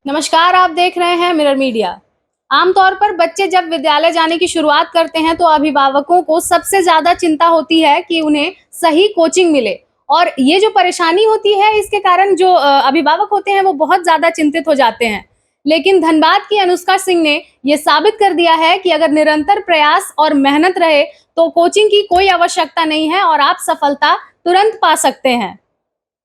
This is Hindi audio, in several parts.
नमस्कार, आप देख रहे हैं मिरर मीडिया। आमतौर पर बच्चे जब विद्यालय जाने की शुरुआत करते हैं तो अभिभावकों को सबसे ज़्यादा चिंता होती है कि उन्हें सही कोचिंग मिले और ये जो परेशानी होती है इसके कारण जो अभिभावक होते हैं वो बहुत ज़्यादा चिंतित हो जाते हैं। लेकिन धनबाद की अनुष्का सिंह ने ये साबित कर दिया है कि अगर निरंतर प्रयास और मेहनत रहे तो कोचिंग की कोई आवश्यकता नहीं है और आप सफलता तुरंत पा सकते हैं।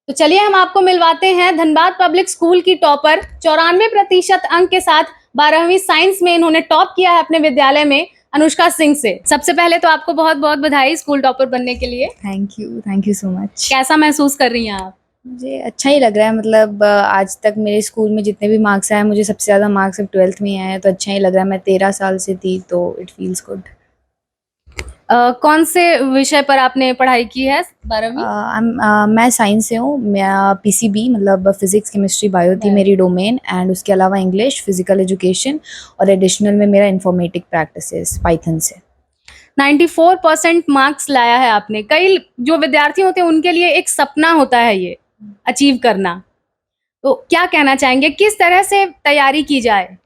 तो चलिए हम आपको मिलवाते हैं धनबाद पब्लिक स्कूल की टॉपर 94% अंक के साथ 12वीं साइंस में इन्होंने टॉप किया है अपने विद्यालय में, अनुष्का सिंह से। सबसे पहले तो आपको बहुत-बहुत बधाई स्कूल टॉपर बनने के लिए। Thank you so much. कैसा महसूस कर रही हैं आप? मुझे अच्छा ही लग रहा है, मतलब आज तक मेरे स्कूल में जितने भी मार्क्स आए हैं, मुझे सबसे ज़्यादा मार्क्स अब 12th में ही आए हैं, तो अच्छा ही लग रहा है। मैं 13 साल से थी, तो इट फील्स गुड। कौन से विषय पर आपने पढ़ाई की है 12वीं? मैं साइंस से हूँ। मैं पीसीबी मतलब फिजिक्स केमिस्ट्री बायो थी मेरी डोमेन, एंड उसके अलावा इंग्लिश, फिजिकल एजुकेशन और एडिशनल में मेरा इन्फॉर्मेटिक प्रैक्टिसेस पाइथन से। 94% मार्क्स लाया है आपने। कई जो विद्यार्थी होते हैं उनके लिए एक सपना होता है ये अचीव करना। तो क्या कहना चाहेंगे, किस तरह से तैयारी की जाए?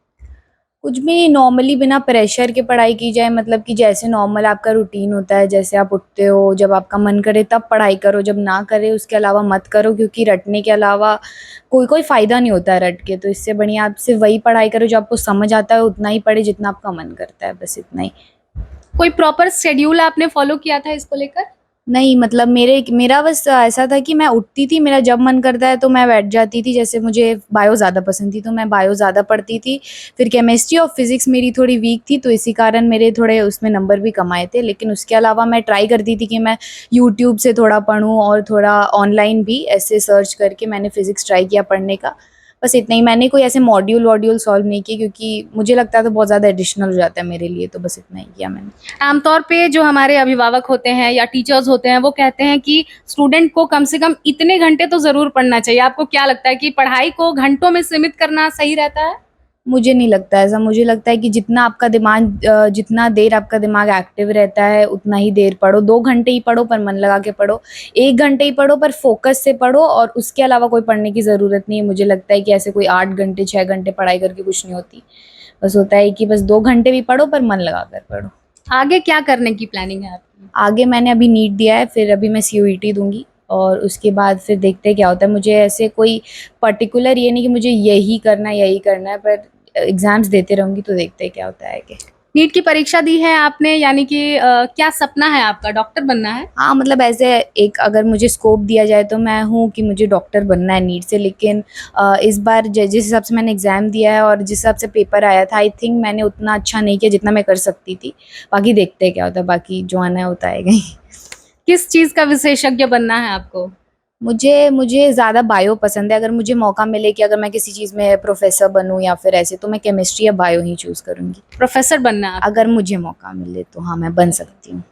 कुछ भी नॉर्मली बिना प्रेशर के पढ़ाई की जाए, मतलब कि जैसे नॉर्मल आपका रूटीन होता है, जैसे आप उठते हो, जब आपका मन करे तब पढ़ाई करो, जब ना करे उसके अलावा मत करो, क्योंकि रटने के अलावा कोई फ़ायदा नहीं होता है रट के। तो इससे बढ़िया आप सिर्फ वही पढ़ाई करो जो आपको समझ आता है, उतना ही पढ़े जितना आपका मन करता है, बस इतना ही। कोई प्रॉपर शेड्यूल आपने फॉलो किया था इसको लेकर? नहीं, मतलब मेरा बस ऐसा था कि मैं उठती थी, मेरा जब मन करता है तो मैं बैठ जाती थी। जैसे मुझे बायो ज़्यादा पसंद थी, तो मैं बायो ज़्यादा पढ़ती थी। फिर केमिस्ट्री और फिज़िक्स मेरी थोड़ी वीक थी, तो इसी कारण मेरे थोड़े उसमें नंबर भी कम आए थे। लेकिन उसके अलावा मैं ट्राई करती थी कि मैं यूट्यूब से थोड़ा पढूँ और थोड़ा ऑनलाइन भी ऐसे सर्च करके मैंने फिज़िक्स ट्राई किया पढ़ने का। बस इतना ही, मैंने कोई ऐसे मॉड्यूल सॉल्व नहीं किए, क्योंकि मुझे लगता था बहुत ज़्यादा एडिशनल हो जाता है मेरे लिए, तो बस इतना ही किया मैंने। आमतौर पे जो हमारे अभिभावक होते हैं या टीचर्स होते हैं वो कहते हैं कि स्टूडेंट को कम से कम इतने घंटे तो ज़रूर पढ़ना चाहिए। आपको क्या लगता है कि पढ़ाई को घंटों में सीमित करना सही रहता है? मुझे नहीं लगता ऐसा। मुझे लगता है कि जितना देर आपका दिमाग एक्टिव रहता है उतना ही देर पढ़ो। 2 घंटे ही पढ़ो पर मन लगा के पढ़ो। 1 घंटे ही पढ़ो पर फ़ोकस से पढ़ो, और उसके अलावा कोई पढ़ने की ज़रूरत नहीं है। मुझे लगता है कि ऐसे कोई 8 घंटे 6 घंटे पढ़ाई करके कुछ नहीं होती। बस होता है कि बस 2 घंटे भी पढ़ो पर मन लगा कर पढ़ो। आगे क्या करने की प्लानिंग है आपकी? आगे मैंने अभी नीट दिया है, फिर अभी मैं सीयूईटी दूँगी और उसके बाद फिर देखते हैं क्या होता है। मुझे ऐसे कोई पर्टिकुलर ये नहीं कि मुझे यही करना है, पर एग्ज़ाम्स देते रहूँगी तो देखते हैं क्या होता है आगे। नीट की परीक्षा दी है आपने, यानी कि क्या सपना है आपका, डॉक्टर बनना है? हाँ, मतलब ऐसे एक अगर मुझे स्कोप दिया जाए तो मैं हूँ कि मुझे डॉक्टर बनना है नीट से। लेकिन इस बार जिस हिसाब से मैंने एग्ज़ाम दिया है और जिस हिसाब से पेपर आया था, आई थिंक मैंने उतना अच्छा नहीं किया जितना मैं कर सकती थी। बाकी देखते हैं क्या होता है, बाकी जो आना है वो तो आएगा ही। किस चीज़ का विशेषज्ञ बनना है आपको? मुझे मुझे ज़्यादा बायो पसंद है। अगर मुझे मौका मिले कि अगर मैं किसी चीज़ में प्रोफ़ेसर बनूँ या फिर ऐसे, तो मैं केमिस्ट्री या बायो ही चूज़ करूँगी। प्रोफ़ेसर बनना है आपको? अगर मुझे मौका मिले तो हाँ, मैं बन सकती हूँ।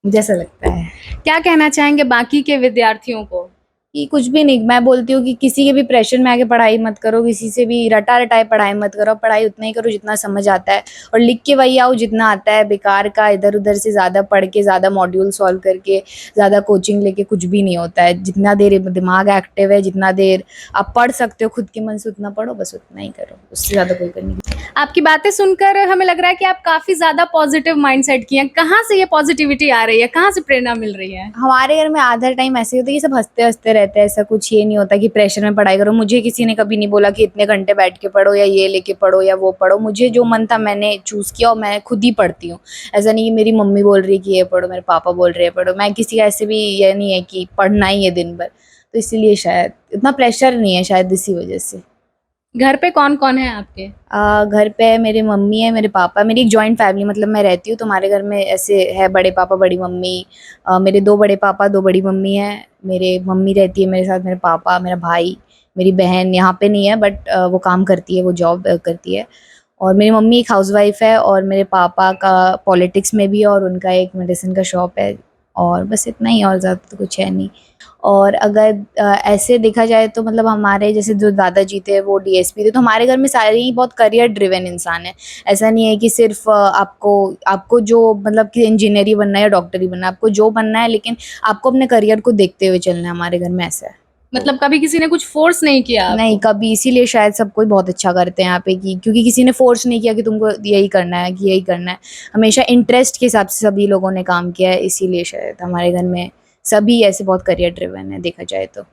मुझे ऐसा लगता है। क्या कहना चाहेंगे बाकी के विद्यार्थियों को? कि कुछ भी नहीं, मैं बोलती हूँ कि किसी के भी प्रेशर में आके पढ़ाई मत करो, किसी से भी रटा-रटाए पढ़ाई मत करो। पढ़ाई उतना ही करो जितना समझ आता है, और लिख के वही आओ जितना आता है। बेकार का इधर-उधर से ज़्यादा पढ़ के, ज़्यादा मॉड्यूल सॉल्व करके, ज़्यादा कोचिंग लेके कुछ भी नहीं होता है। जितना देर दिमाग एक्टिव है, जितना देर आप पढ़ सकते हो खुद के मन से, उतना पढ़ो, बस उतना ही करो। उससे ज़्यादा कोई करने की। आपकी बातें सुनकर हमें लग रहा है कि आप काफ़ी ज़्यादा पॉज़िटिव माइंडसेट की हैं। कहाँ से ये पॉज़िटिविटी आ रही है? कहाँ से प्रेरणा मिल रही है? हमारे घर में आधा टाइम ऐसे ही होता है कि सब हँसते-हँसते रहते हैं। ऐसा कुछ ये नहीं होता कि प्रेशर में पढ़ाई करो। मुझे किसी ने कभी नहीं बोला कि इतने घंटे बैठ के पढ़ो या ये लेके पढ़ो या वो पढ़ो। मुझे जो मन था मैंने चूज़ किया और मैं खुद ही पढ़ती हूँ। ऐसा नहीं कि मेरी मम्मी बोल रही है कि ये पढ़ो, मेरे पापा बोल रहे हैं पढ़ो। मैं किसी का ऐसे भी ये नहीं है कि पढ़ना ही है दिन भर। तो इसीलिए शायद इतना प्रेशर नहीं है, शायद इसी वज़ह से। घर पे कौन-कौन है आपके? घर पे मेरी मम्मी है, मेरे पापा। मेरी एक जॉइंट फैमिली, मतलब मैं रहती हूँ तो हमारे घर में ऐसे है बड़े पापा, बड़ी मम्मी। मेरे 2 बड़े पापा, 2 बड़ी मम्मी हैं। मेरे मम्मी रहती है मेरे साथ, मेरे पापा, मेरा भाई, मेरी बहन यहाँ पे नहीं है, बट वो काम करती है, वो जॉब करती है। और मेरी मम्मी एक हाउसवाइफ़ है, और मेरे पापा का पॉलिटिक्स में भी है और उनका एक मेडिसिन का शॉप है। और बस इतना ही, और ज़्यादा तो कुछ है नहीं। और अगर ऐसे देखा जाए तो मतलब हमारे जैसे जो दादाजी थे वो डीएसपी थे, तो हमारे घर में सारे ही बहुत करियर ड्रिवन इंसान हैं। ऐसा नहीं है कि सिर्फ़ आपको आपको जो मतलब कि इंजीनियर ही बनना है या डॉक्टर ही बनना है, आपको जो बनना है, लेकिन आपको अपने करियर को देखते हुए चलना है, हमारे घर में ऐसा है। मतलब कभी किसी ने कुछ फोर्स नहीं किया आपको? नहीं कभी, इसीलिए शायद सब कोई बहुत अच्छा करते हैं यहाँ पे कि क्योंकि किसी ने फोर्स नहीं किया कि तुमको यही करना है कि यही करना है। हमेशा इंटरेस्ट के हिसाब से सभी लोगों ने काम किया है, इसीलिए शायद हमारे घर में सभी ऐसे बहुत करियर ड्रिवन है देखा जाए तो।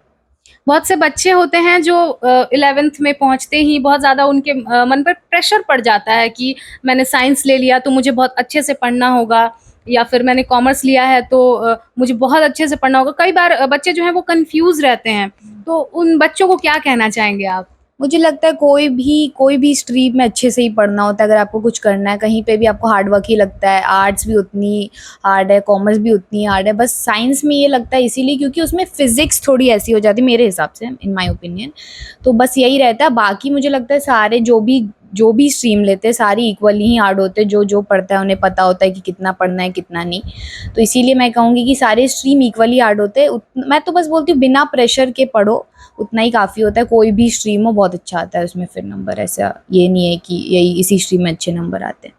बहुत से बच्चे होते हैं जो 11th में पहुंचते ही बहुत ज़्यादा उनके मन पर प्रेशर पड़ जाता है कि मैंने साइंस ले लिया तो मुझे बहुत अच्छे से पढ़ना होगा, या फिर मैंने कॉमर्स लिया है तो मुझे बहुत अच्छे से पढ़ना होगा। कई बार बच्चे जो हैं वो कंफ्यूज रहते हैं, तो उन बच्चों को क्या कहना चाहेंगे आप? मुझे लगता है कोई भी स्ट्रीम में अच्छे से ही पढ़ना होता है। अगर आपको कुछ करना है कहीं पे भी आपको हार्ड वर्क ही लगता है। आर्ट्स भी उतनी हार्ड है, कॉमर्स भी उतनी हार्ड है। बस साइंस में ये लगता है इसीलिए क्योंकि उसमें फिजिक्स थोड़ी ऐसी हो जाती है मेरे हिसाब से, इन माय ओपिनियन। तो बस यही रहता है। बाकी मुझे लगता है सारे जो भी स्ट्रीम लेते हैं सारी इक्वली ही हार्ड होते हैं। जो पढ़ता है उन्हें पता होता है कि कितना पढ़ना है कितना नहीं। तो इसीलिए मैं कहूँगी कि सारे स्ट्रीम इक्वली हार्ड होते हैं। मैं तो बस बोलती हूँ बिना प्रेशर के पढ़ो, उतना ही काफ़ी होता है। कोई भी स्ट्रीम हो बहुत अच्छा आता है उसमें फिर नंबर। ऐसा ये नहीं है कि यही इसी स्ट्रीम में अच्छे नंबर आते हैं।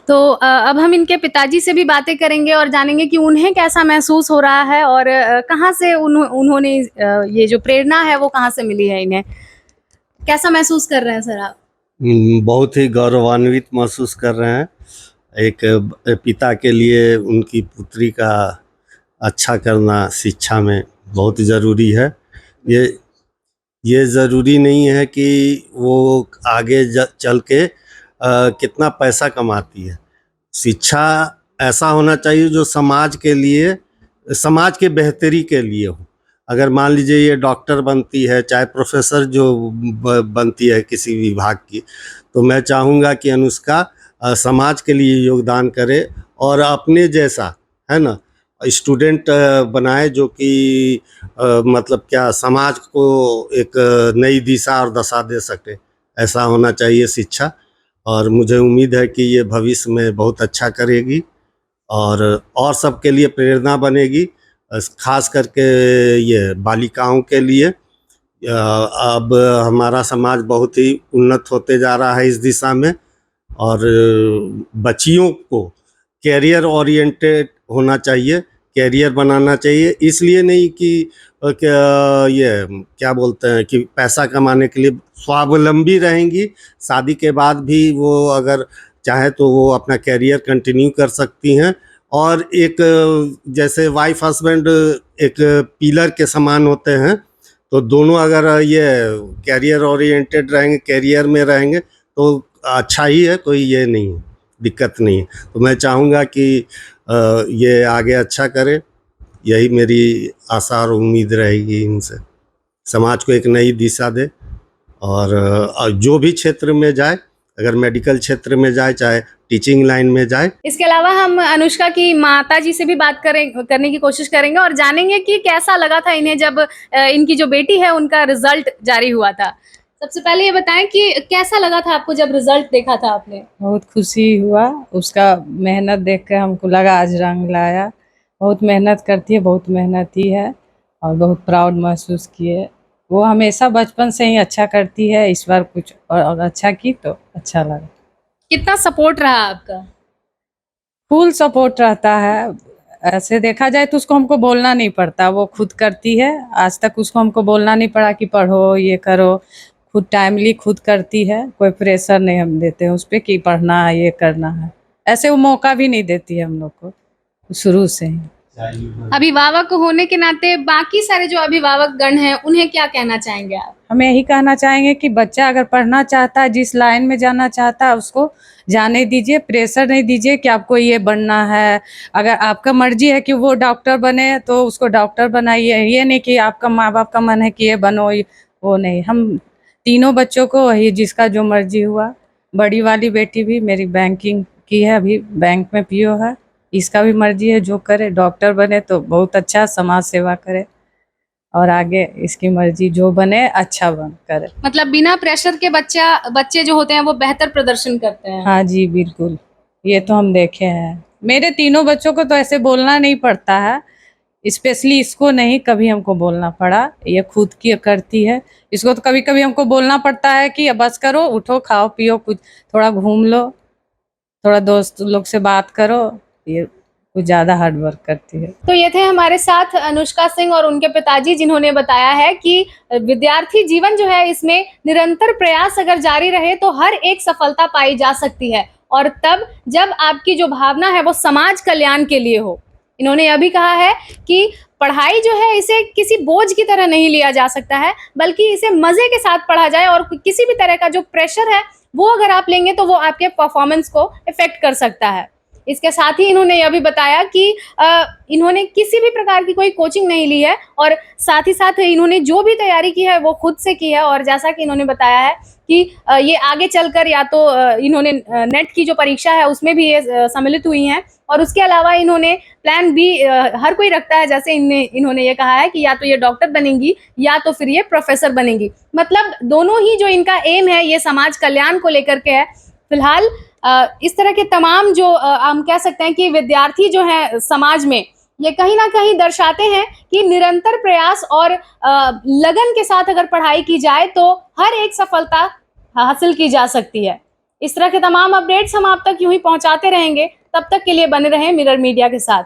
तो अब हम इनके पिताजी से भी बातें करेंगे और जानेंगे कि उन्हें कैसा महसूस हो रहा है और कहाँ से उन्होंने ये जो प्रेरणा है वो कहाँ से मिली है इन्हें। कैसा महसूस कर रहे हैं सर आप? बहुत ही गौरवान्वित महसूस कर रहे हैं। एक पिता के लिए उनकी पुत्री का अच्छा करना शिक्षा में बहुत ज़रूरी है। ये ज़रूरी नहीं है कि वो आगे चल के कितना पैसा कमाती है। शिक्षा ऐसा होना चाहिए जो समाज के लिए, समाज के बेहतरी के लिए हो। अगर मान लीजिए ये डॉक्टर बनती है, चाहे प्रोफेसर जो बनती है किसी विभाग की, तो मैं चाहूँगा कि अनुष्का समाज के लिए योगदान करे और अपने जैसा, है ना, स्टूडेंट बनाए जो कि मतलब क्या समाज को एक नई दिशा और दशा दे सके। ऐसा होना चाहिए शिक्षा। और मुझे उम्मीद है कि ये भविष्य में बहुत अच्छा करेगी और सबके लिए प्रेरणा बनेगी, खास करके ये बालिकाओं के लिए। अब हमारा समाज बहुत ही उन्नत होते जा रहा है इस दिशा में, और बच्चियों को कैरियर ओरिएंटेड होना चाहिए, कैरियर बनाना चाहिए। इसलिए नहीं कि ये क्या बोलते हैं कि पैसा कमाने के लिए, स्वावलंबी रहेंगी। शादी के बाद भी वो अगर चाहे तो वो अपना कैरियर कंटिन्यू कर सकती हैं। और एक जैसे वाइफ हस्बैंड एक पिलर के समान होते हैं, तो दोनों अगर ये कैरियर ओरिएंटेड रहेंगे, कैरियर में रहेंगे तो अच्छा ही है, कोई ये नहीं है, दिक्कत नहीं है। तो मैं चाहूँगा कि ये आगे अच्छा करे, यही मेरी आशा और उम्मीद रहेगी इनसे। समाज को एक नई दिशा दे और जो भी क्षेत्र में जाए, अगर मेडिकल क्षेत्र में जाए चाहे टीचिंग लाइन में जाए। इसके अलावा हम अनुष्का की माताजी से भी बात करने की कोशिश करेंगे और जानेंगे कि कैसा लगा था इन्हें जब इनकी जो बेटी है उनका रिजल्ट जारी हुआ था। सबसे पहले ये बताएं कि कैसा लगा था आपको जब रिजल्ट देखा था आपने? बहुत खुशी हुआ, उसका मेहनत देख कर हमको लगा आज रंग लाया। बहुत मेहनत करती है, बहुत मेहनती है और बहुत प्राउड महसूस किए। वो हमेशा बचपन से ही अच्छा करती है, इस बार कुछ और अच्छा की तो अच्छा लगा। कितना सपोर्ट रहा आपका? फुल सपोर्ट रहता है। ऐसे देखा जाए तो उसको हमको बोलना नहीं पड़ता, वो खुद करती है। आज तक उसको हमको बोलना नहीं पड़ा कि पढ़ो ये करो, खुद टाइमली खुद करती है। कोई प्रेशर नहीं हम देते हैं उस पर कि पढ़ना है ये करना है। ऐसे वो मौका भी नहीं देती है हम लोग को शुरू से ही। अभिभावक होने के नाते बाकी सारे जो अभिभावक गण हैं उन्हें क्या कहना चाहेंगे आप? हम यही कहना चाहेंगे कि बच्चा अगर पढ़ना चाहता है, जिस लाइन में जाना चाहता है उसको जाने दीजिए, प्रेशर नहीं दीजिए कि आपको ये बनना है। अगर आपका मर्जी है कि वो डॉक्टर बने तो उसको डॉक्टर बनाइए, ये नहीं कि आपका माँ बाप का मन है कि ये बनो, वो नहीं। हम तीनों बच्चों को वही जिसका जो मर्जी हुआ। बड़ी वाली बेटी भी मेरी बैंकिंग की है, अभी बैंक में पीओ है। इसका भी मर्जी है जो करे, डॉक्टर बने तो बहुत अच्छा, समाज सेवा करे और आगे इसकी मर्जी जो बने अच्छा करे। मतलब बिना प्रेशर के बच्चे जो होते हैं वो बेहतर प्रदर्शन करते हैं। हाँ जी बिल्कुल, ये तो हम देखे हैं। मेरे तीनों बच्चों को तो ऐसे बोलना नहीं पड़ता है, स्पेशली इसको नहीं कभी हमको बोलना पड़ा, ये खुद की करती है। इसको तो कभी कभी हमको बोलना पड़ता है कि बस करो, उठो, खाओ पियो, कुछ थोड़ा घूम लो, थोड़ा दोस्त लोग से बात करो, ये वो ज़्यादा हार्ड वर्क करती है। तो ये थे हमारे साथ अनुष्का सिंह और उनके पिताजी, जिन्होंने बताया है कि विद्यार्थी जीवन जो है इसमें निरंतर प्रयास अगर जारी रहे तो हर एक सफलता पाई जा सकती है, और तब जब आपकी जो भावना है वो समाज कल्याण के लिए हो। इन्होंने यह भी कहा है कि पढ़ाई जो है इसे किसी बोझ की तरह नहीं लिया जा सकता है, बल्कि इसे मजे के साथ पढ़ा जाए, और किसी भी तरह का जो प्रेशर है वो अगर आप लेंगे तो वो आपके परफॉर्मेंस को इफेक्ट कर सकता है। इसके साथ ही इन्होंने यह भी बताया कि इन्होंने किसी भी प्रकार की कोई कोचिंग नहीं ली है, और साथ ही साथ इन्होंने जो भी तैयारी की है वो खुद से की है। और जैसा कि इन्होंने बताया है कि ये आगे चलकर या तो इन्होंने नेट की जो परीक्षा है उसमें भी ये सम्मिलित हुई हैं, और उसके अलावा इन्होंने प्लान बी हर कोई रखता है। जैसे इन्होंने ये कहा है कि या तो ये डॉक्टर बनेंगी या तो फिर ये प्रोफेसर बनेंगी। मतलब दोनों ही जो इनका एम है ये समाज कल्याण को लेकर के है। फिलहाल इस तरह के तमाम जो हम कह सकते हैं कि विद्यार्थी जो है समाज में, ये कहीं ना कहीं दर्शाते हैं कि निरंतर प्रयास और लगन के साथ अगर पढ़ाई की जाए तो हर एक सफलता हासिल की जा सकती है। इस तरह के तमाम अपडेट्स हम आप तक यूं ही पहुंचाते रहेंगे। तब तक के लिए बने रहें मिरर मीडिया के साथ।